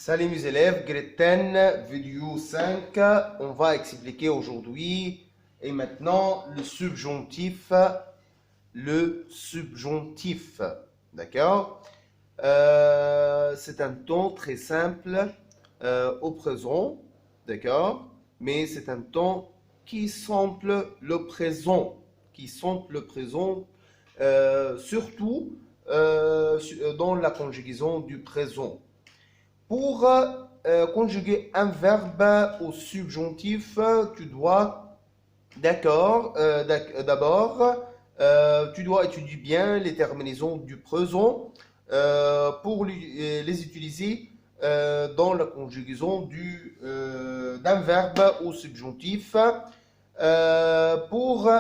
Salut mes élèves, Greten, vidéo 5. On va expliquer aujourd'hui et maintenant le subjonctif. D'accord? C'est un temps très simple au présent. D'accord? Mais c'est un temps qui semble le présent. Surtout dans la conjugaison du présent. Pour conjuguer un verbe au subjonctif, tu dois, d'abord, tu dois étudier bien les terminaisons du présent pour les utiliser dans la conjugaison d'un verbe au subjonctif. Pour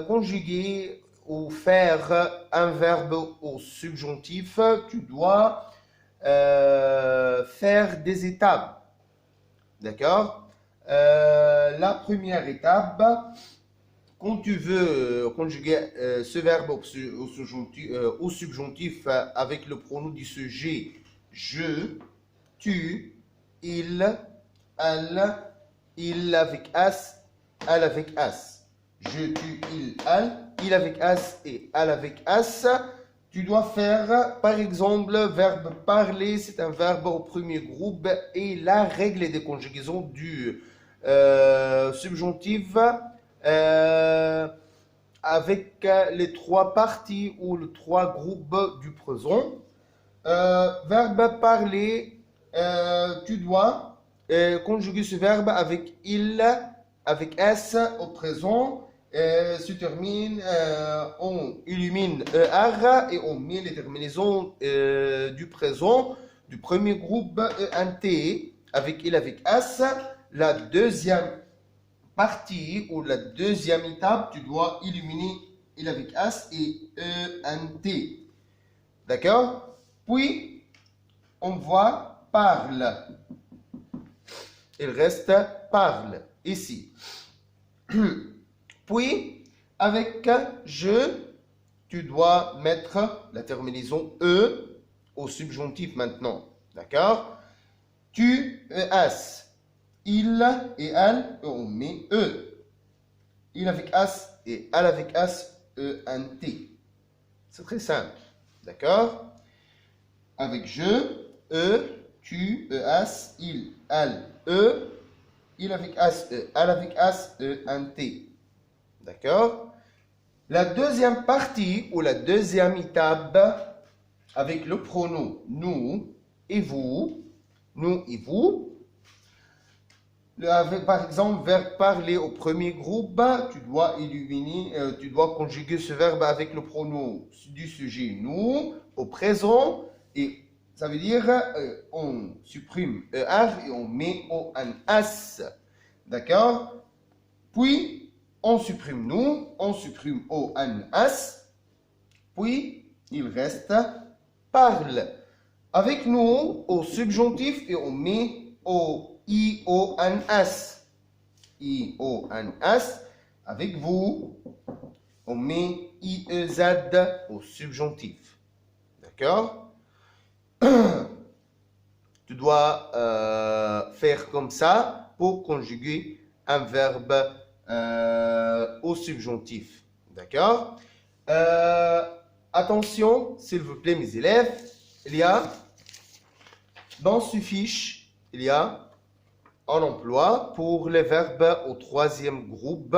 conjuguer ou faire un verbe au subjonctif, tu dois faire des étapes. D'accord? La première étape, quand tu veux conjuguer ce verbe au subjonctif avec le pronom du sujet je, tu, il, elle, il avec as, elle avec as. Je, tu, il avec as et elle avec as. Tu dois faire, par exemple, verbe parler, c'est un verbe au premier groupe et la règle des conjugaisons du subjonctif avec les trois parties ou les trois groupes du présent. Verbe parler, tu dois conjuguer ce verbe avec il, avec s au présent. Se termine, on illumine ER et on met les terminaisons du présent du premier groupe ENT avec il avec S. La deuxième partie ou la deuxième étape, tu dois illuminer il avec S et ENT. D'accord? Puis, on voit parle. Il reste parle ici. Puis, avec je, tu dois mettre la terminaison e au subjonctif maintenant. D'accord? Tu, es. Il et elle, on met e. Il avec as et elle avec as, e-n-t. C'est très simple. D'accord? Avec je, tu, es, il, elle, e. Il avec as, e. Elle avec as, e-n-t. D'accord? La deuxième partie ou la deuxième étape avec le pronom nous et vous, par exemple, verbe parler au premier groupe, tu dois conjuguer ce verbe avec le pronom du sujet nous au présent et ça veut dire on supprime ER et on met ONS. D'accord? Puis, on supprime nous, on supprime ONS, puis il reste parle. Avec nous, au subjonctif, et on met IONS. IONS. Avec vous, on met IEZ au subjonctif. D'accord? Tu dois faire comme ça pour conjuguer un verbe au subjonctif. D'accord? Attention, s'il vous plaît, mes élèves, il y a dans ce fiche, il y a un emploi pour les verbes au troisième groupe,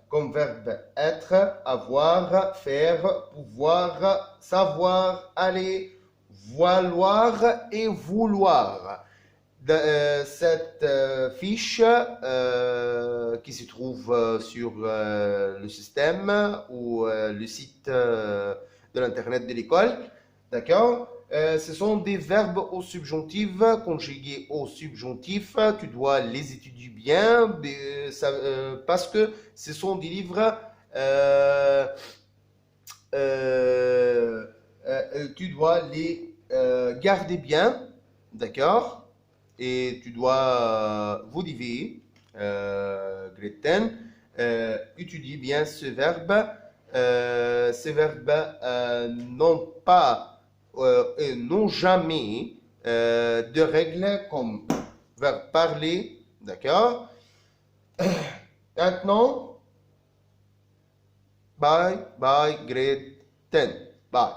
comme verbe être, avoir, faire, pouvoir, savoir, aller, vouloir et vouloir. Cette fiche qui se trouve sur le système ou le site de l'internet de l'école, d'accord? Ce sont des verbes au subjonctif conjugués au subjonctif. Tu dois les étudier bien parce que ce sont des livres. Tu dois les garder bien, d'accord? Et tu dois, vous devez, Greten, étudier bien ce verbe. Ces verbes n'ont jamais deux règles comme verbe parler, d'accord? Maintenant, bye, bye, grade 10, bye.